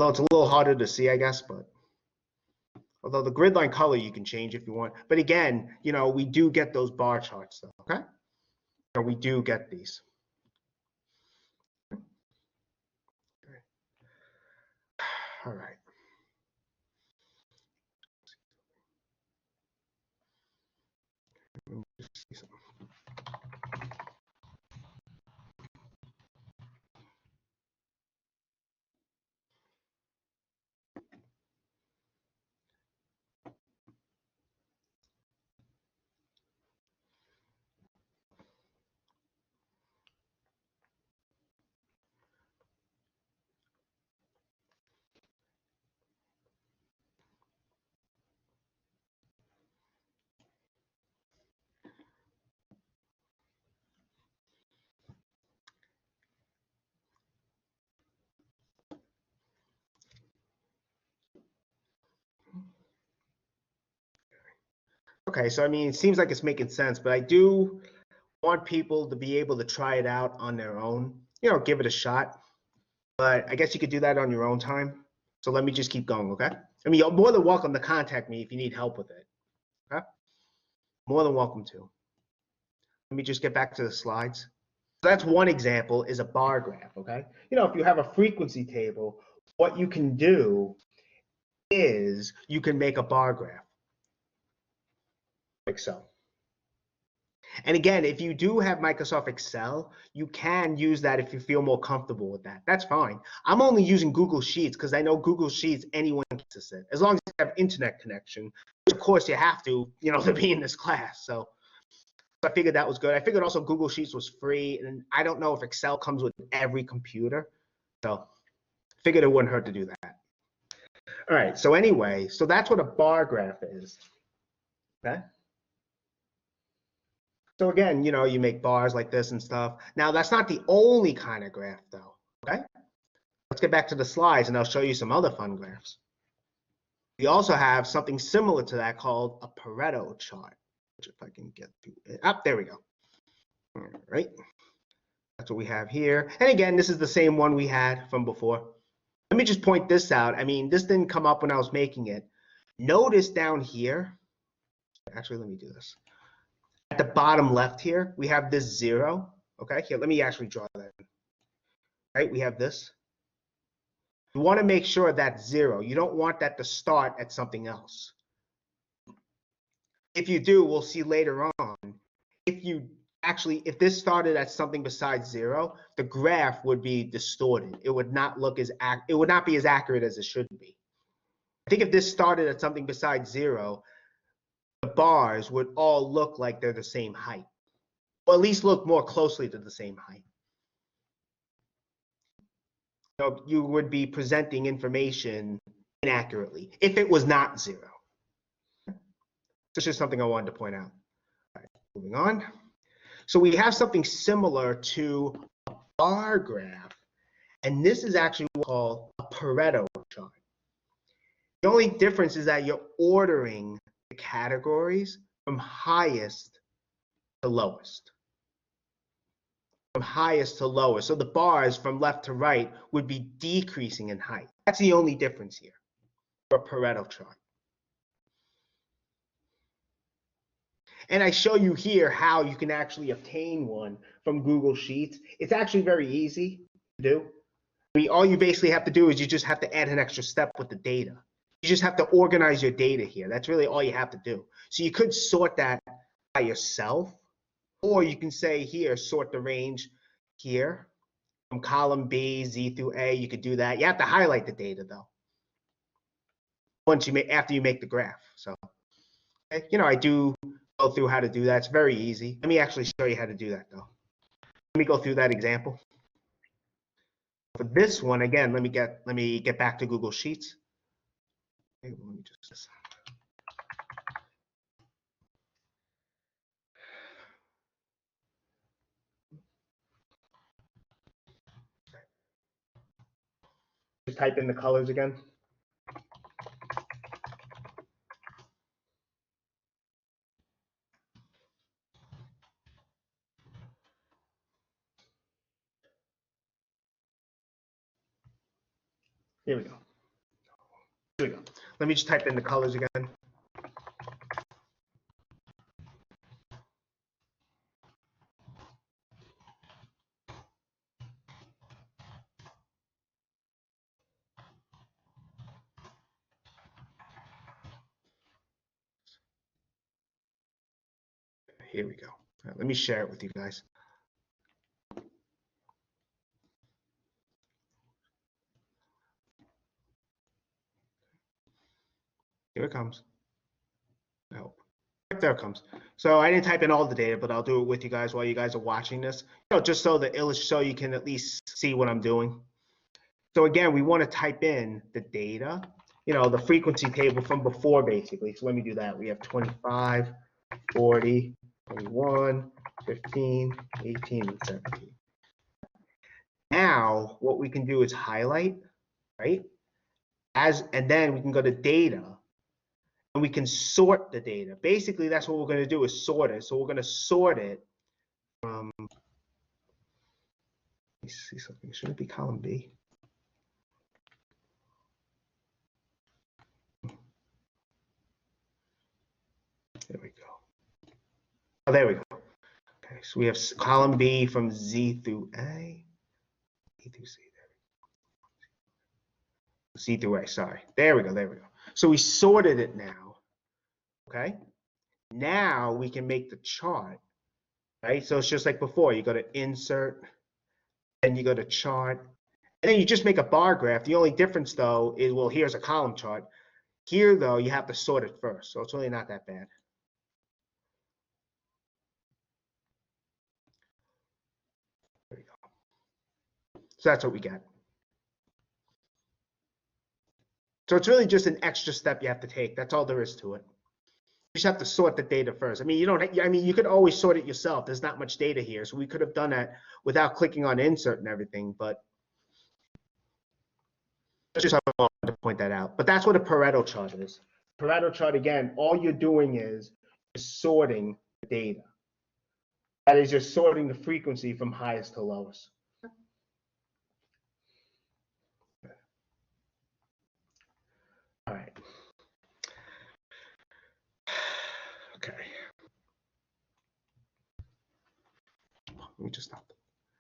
Although it's a little harder to see, I guess, but although the grid line color you can change if you want. But again, we do get those bar charts though, okay? We do get these. All right. Let me just see something. Okay, so I mean, it seems like it's making sense, but I do want people to be able to try it out on their own, give it a shot. But I guess you could do that on your own time. So let me just keep going, okay? I mean, you're more than welcome to contact me if you need help with it, okay? More than welcome to. Let me just get back to the slides. So that's one example, is a bar graph, okay? If you have a frequency table, what you can do is you can make a bar graph, like so. And again, if you do have Microsoft Excel, you can use that if you feel more comfortable with that. That's fine. I'm only using Google Sheets because I know Google Sheets, anyone can access it, as long as you have internet connection, which of course you have to, to be in this class. So I figured that was good. I figured also Google Sheets was free, and I don't know if Excel comes with every computer. So I figured it wouldn't hurt to do that. All right, so anyway, so that's what a bar graph is, okay? So again, you make bars like this and stuff. Now, that's not the only kind of graph, though, okay? Let's get back to the slides, and I'll show you some other fun graphs. We also have something similar to that called a Pareto chart, which if I can get to it. There we go. All right. That's what we have here. And again, this is the same one we had from before. Let me just point this out. I mean, this didn't come up when I was making it. Notice down here, actually, let me do this. At the bottom left here, we have this 0. Okay, here, let me actually draw that. Right, we have this. You want to make sure that's 0. You don't want that to start at something else. If you do, we'll see later on, if this started at something besides 0, the graph would be distorted. It would not be as accurate as it should be. I think if this started at something besides 0, the bars would all look like they're the same height, or at least look more closely to the same height. So you would be presenting information inaccurately if it was not 0. This is something I wanted to point out. All right, moving on. So we have something similar to a bar graph, and this is actually what we call a Pareto chart. The only difference is that you're ordering the categories from highest to lowest. From highest to lowest. So the bars from left to right would be decreasing in height. That's the only difference here for a Pareto chart. And I show you here how you can actually obtain one from Google Sheets. It's actually very easy to do. I mean, all you basically have to do is you just have to add an extra step with the data. You just have to organize your data here. That's really all you have to do. So you could sort that by yourself, or you can say here, sort the range here from column B, Z through A. You could do that. You have to highlight the data though, after you make the graph. So, I do go through how to do that. It's very easy. Let me actually show you how to do that though. Let me go through that example. For this one, again, let me get back to Google Sheets. Okay, let me just type in the colors again. Here we go. Let me just type in the colors again. Here we go. All right, let me share it with you guys. Here it comes. Oh, there it comes. So I didn't type in all the data, but I'll do it with you guys while you guys are watching this. Just so you can at least see what I'm doing. So again, we want to type in the data, the frequency table from before, basically. So let me do that. We have 25, 40, 21, 15, 18, and 17. Now, what we can do is highlight, right? And then we can go to data, and we can sort the data. Basically, that's what we're going to do is sort it. So we're going to sort it from, let me see something. Should it be column B? There we go. Oh, there we go. Okay, so we have column B from Z through A. E through C. C through A, sorry. There we go, there we go. So we sorted it now, okay? Now we can make the chart, right? So it's just like before. You go to Insert, then you go to Chart, and then you just make a bar graph. The only difference, though, is, well, here's a column chart. Here, though, you have to sort it first, so it's really not that bad. There we go. So that's what we got. So it's really just an extra step you have to take. That's all there is to it. You just have to sort the data first. I mean, you could always sort it yourself. There's not much data here, so we could have done that without clicking on insert and everything, but that's just how I wanted to point that out. But that's what a Pareto chart is. Pareto chart, again, all you're doing is sorting the data. That is, just sorting the frequency from highest to lowest. All right. Okay. Let me just stop.